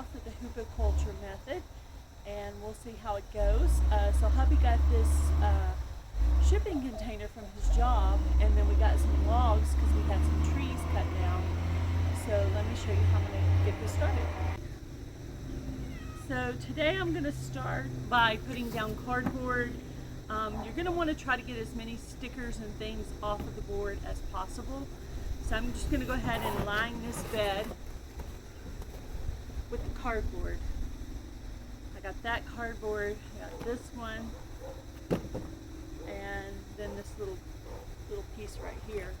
off with the Hugelkultur method, and we'll see how it goes. So hubby got this shipping container from his job, and then we got some logs because we had some trees cut down. So let me show you how I'm going to get this started. So today I'm going to start by putting down cardboard. You're going to want to try to get as many stickers and things off of the board as possible. So I'm just going to go ahead and line this bed with the cardboard. I got that cardboard, I got this one, and then this little piece right here.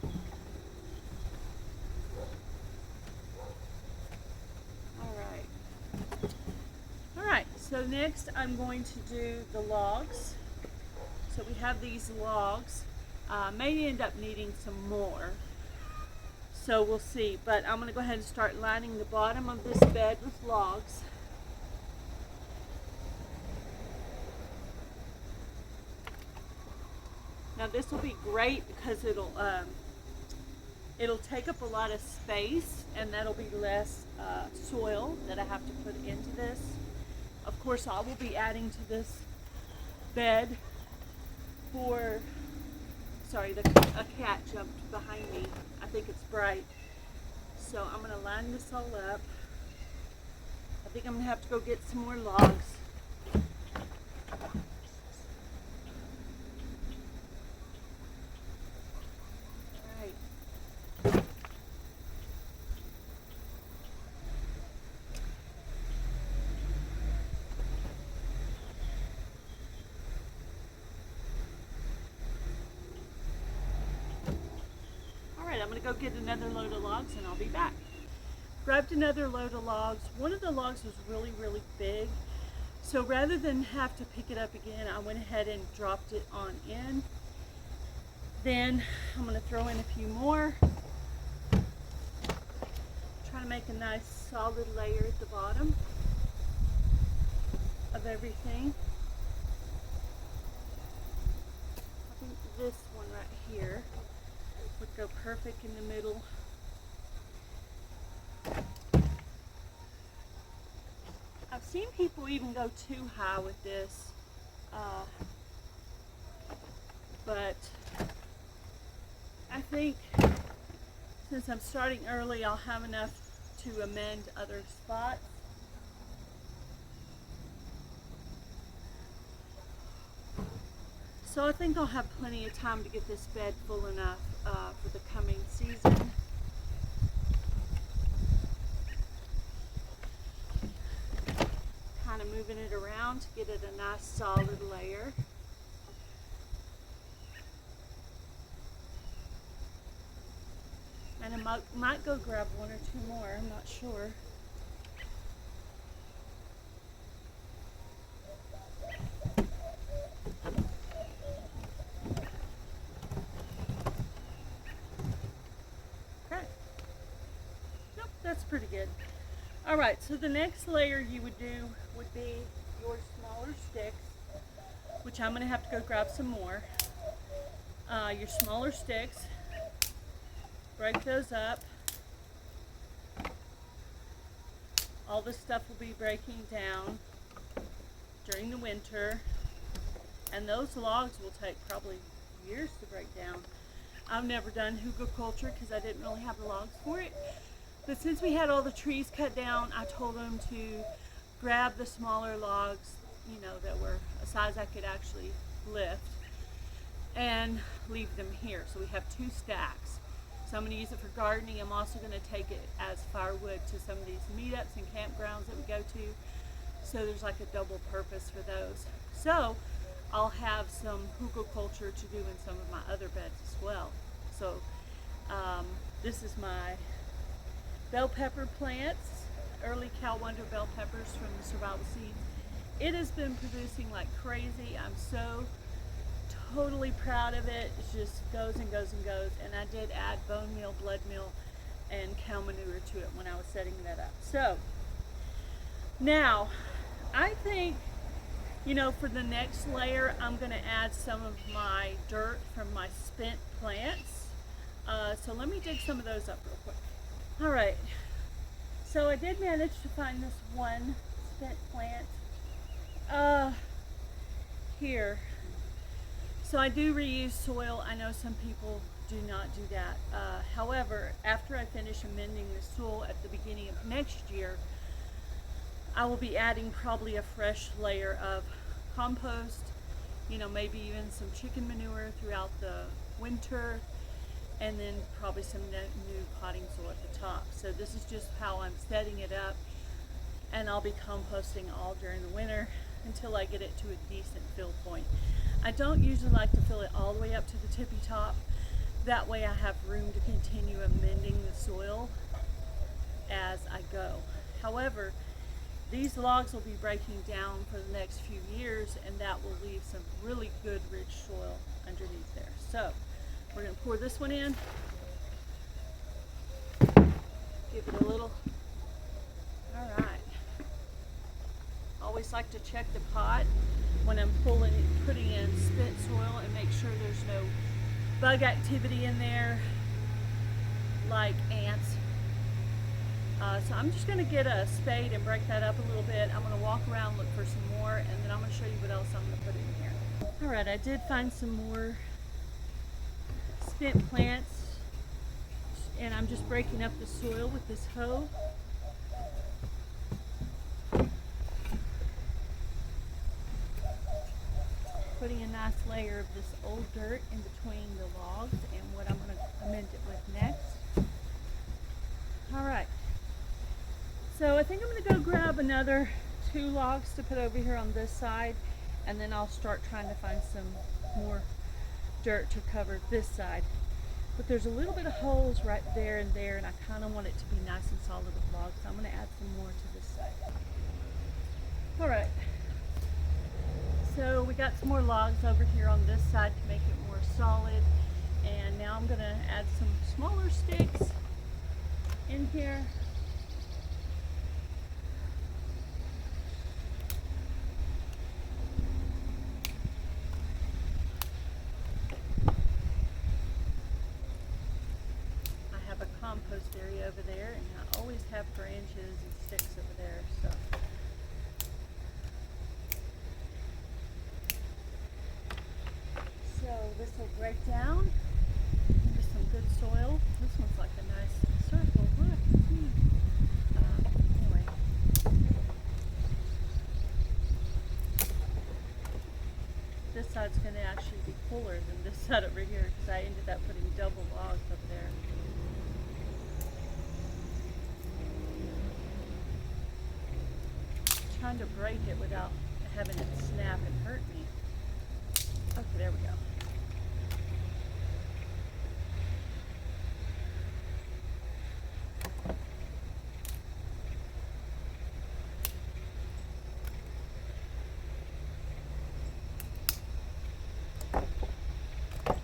Alright, so next I'm going to do the logs. So we have these logs. May end up needing some more. So we'll see. But I'm going to go ahead and start lining the bottom of this bed with logs. Now this will be great because it'll take up a lot of space, and that'll be less soil that I have to put into this. Of course, I will be adding to this bed a cat jumped behind me. I think it's bright. So I'm going to line this all up. I think I'm going to have to go get some more logs. I'm going to go get another load of logs and I'll be back. Grabbed another load of logs. One of the logs was really big, so rather than have to pick it up again, I went ahead and dropped it on in. Then I'm going to throw in a few more. Try to make a nice solid layer at the bottom of everything. I think this one right here would go perfect in the middle. I've seen people even go too high with this, but I think since I'm starting early, I'll have enough to amend other spots. So I think I'll have plenty of time to get this bed full enough for the coming season. Kind of moving it around to get it a nice solid layer. And I might go grab one or two more, I'm not sure. That's pretty good. Alright, so the next layer you would do would be your smaller sticks, which I'm going to have to go grab some more. Your smaller sticks, break those up. All this stuff will be breaking down during the winter, and those logs will take probably years to break down. I've never done Hugelkultur because I didn't really have the logs for it. But since we had all the trees cut down, I told them to grab the smaller logs, that were a size I could actually lift, and leave them here. So we have 2 stacks. So I'm going to use it for gardening. I'm also going to take it as firewood to some of these meetups and campgrounds that we go to. So there's like a double purpose for those. So I'll have some Hugelkultur to do in some of my other beds as well. So this is my bell pepper plants, early Cal Wonder bell peppers from the survival seeds. It has been producing like crazy. I'm so totally proud of it. It just goes and goes and goes. And I did add bone meal, blood meal, and cow manure to it when I was setting that up. So now I think, for the next layer, I'm going to add some of my dirt from my spent plants. So let me dig some of those up real quick. All right, So I did manage to find this one spent plant here. So I do reuse soil. I know some people do not do that. However, after I finish amending the soil at the beginning of next year, I will be adding probably a fresh layer of compost, maybe even some chicken manure throughout the winter, and then probably some new potting soil at the top. So this is just how I'm setting it up, and I'll be composting all during the winter until I get it to a decent fill point. I don't usually like to fill it all the way up to the tippy top. That way I have room to continue amending the soil as I go. However, these logs will be breaking down for the next few years, and that will leave some really good rich soil underneath there. So we're going to pour this one in, give it a little, all right. Always like to check the pot when I'm putting in spent soil and make sure there's no bug activity in there like ants. So I'm just going to get a spade and break that up a little bit. I'm going to walk around, look for some more, and then I'm going to show you what else I'm going to put in here. All right, I did find some more spent plants, and I'm just breaking up the soil with this hoe. Putting a nice layer of this old dirt in between the logs and what I'm going to amend it with next. All right. So I think I'm going to go grab another 2 logs to put over here on this side, and then I'll start trying to find some more dirt to cover this side. But there's a little bit of holes right there and there, and I kind of want it to be nice and solid with logs, so I'm going to add some more to this side. All right. So we got some more logs over here on this side to make it more solid, and now I'm going to add some smaller sticks in here. I have a compost area over there, and I always have branches and sticks over there. So this will break down into some good soil. This one's like a nice circle. Look. Anyway. This side's going to actually be fuller than this side over here because I ended up putting double logs up there. Trying to break it without having it snap and hurt me. Okay, there we go.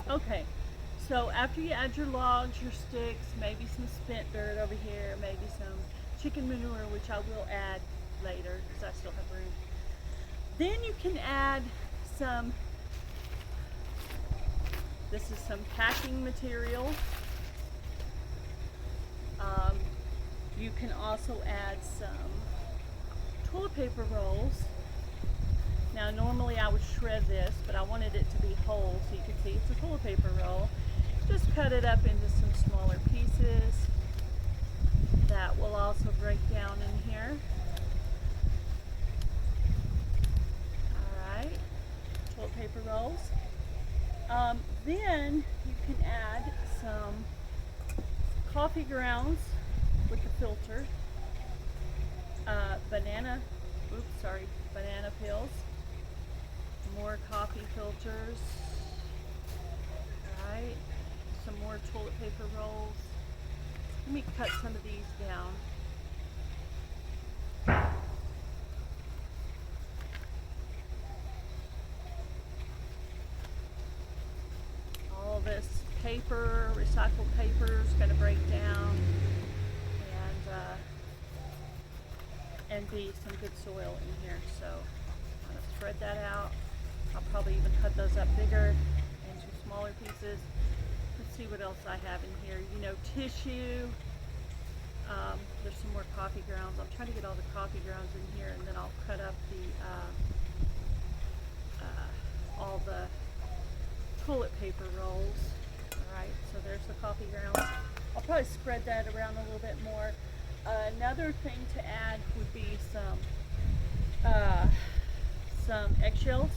Okay, so after you add your logs, your sticks, maybe some spent dirt over here, maybe some chicken manure, which I will add later because I still have room. Then you can add some, this is some packing material. You can also add some toilet paper rolls. Now normally I would shred this, but I wanted it to be whole so you can see it's a toilet paper roll. Just cut it up into some smaller pieces. That will also break down in here. Alright, toilet paper rolls. Then you can add some coffee grounds with the filter, banana peels, more coffee filters, right? Some more toilet paper rolls. Let me cut some of these down. All this paper, recycled paper is going to break down and be some good soil in here. So I'm going to spread that out. I'll probably even cut those up bigger into smaller pieces. Let's see what else I have in here. Tissue, There's some more coffee grounds. I'm trying to get all the coffee grounds in here, and then I'll cut up all the toilet paper rolls. Alright, so there's the coffee grounds. I'll probably spread that around a little bit more. Another thing to add would be some eggshells.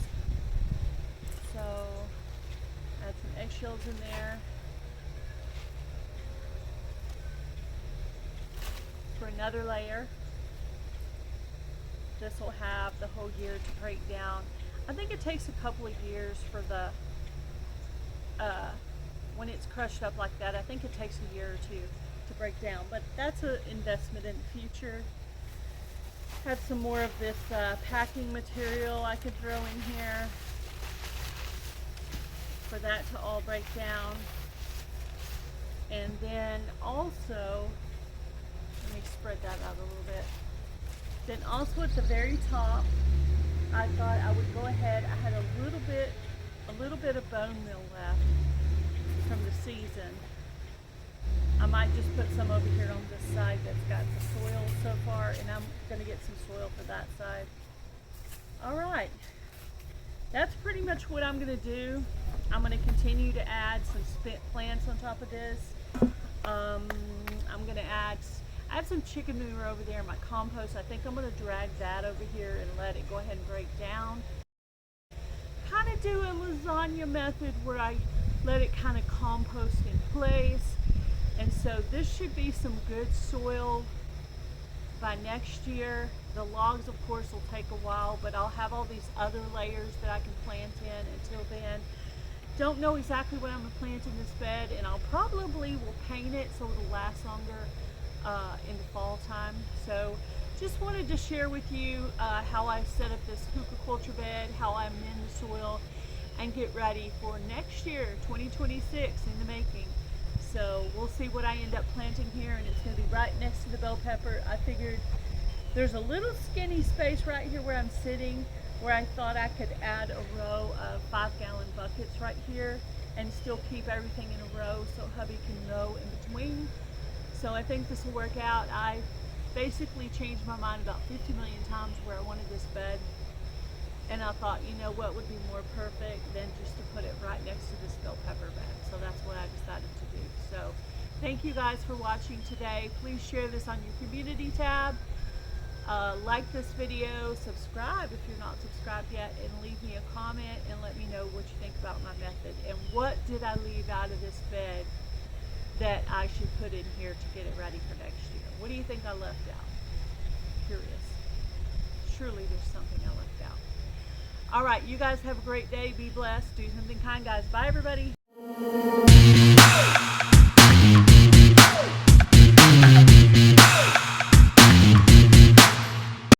So add some eggshells in there for another layer. This will have the whole year to break down. I think it takes a couple of years for the when it's crushed up like that. I think it takes a year or two to break down, but that's an investment in the future. Have some more of this packing material I could throw in here for that to all break down. And then also, let me spread that out a little bit. Then also at the very top, I thought I would go ahead. I had a little bit of bone meal left from the season. I might just put some over here on this side that's got the soil so far, and I'm going to get some soil for that side. Alright, that's pretty much what I'm going to do. I'm going to continue to add some spent plants on top of this. I'm going to add some chicken manure over there in my compost. I think I'm going to drag that over here and let it go ahead and break down. Kind of do a lasagna method where I let it kind of compost in place. And so this should be some good soil by next year. The logs, of course, will take a while, but I'll have all these other layers that I can plant in until then. Don't know exactly what I'm going to plant in this bed, and I'll probably will paint it so it'll last longer in the fall time. So just wanted to share with you how I set up this Hugelkultur bed, how I amend the soil, and get ready for next year, 2026 in the making. So we'll see what I end up planting here, and it's going to be right next to the bell pepper. I figured there's a little skinny space right here where I'm sitting, where I thought I could add a row of 5-gallon buckets right here and still keep everything in a row so hubby can mow in between. So I think this will work out. I basically changed my mind about 50 million times where I wanted this bed, and I thought, you know what would be more perfect than just to put it right next to this bell pepper bed. So that's what I decided to do. So thank you guys for watching today. Please share this on your community tab. Like this video, subscribe if you're not subscribed yet, and leave me a comment and let me know what you think about my method and what did I leave out of this bed that I should put in here to get it ready for next year. What do you think I left out? Curious. Surely there's something I left out. All right, you guys have a great day. Be blessed. Do something kind, guys. Bye, everybody.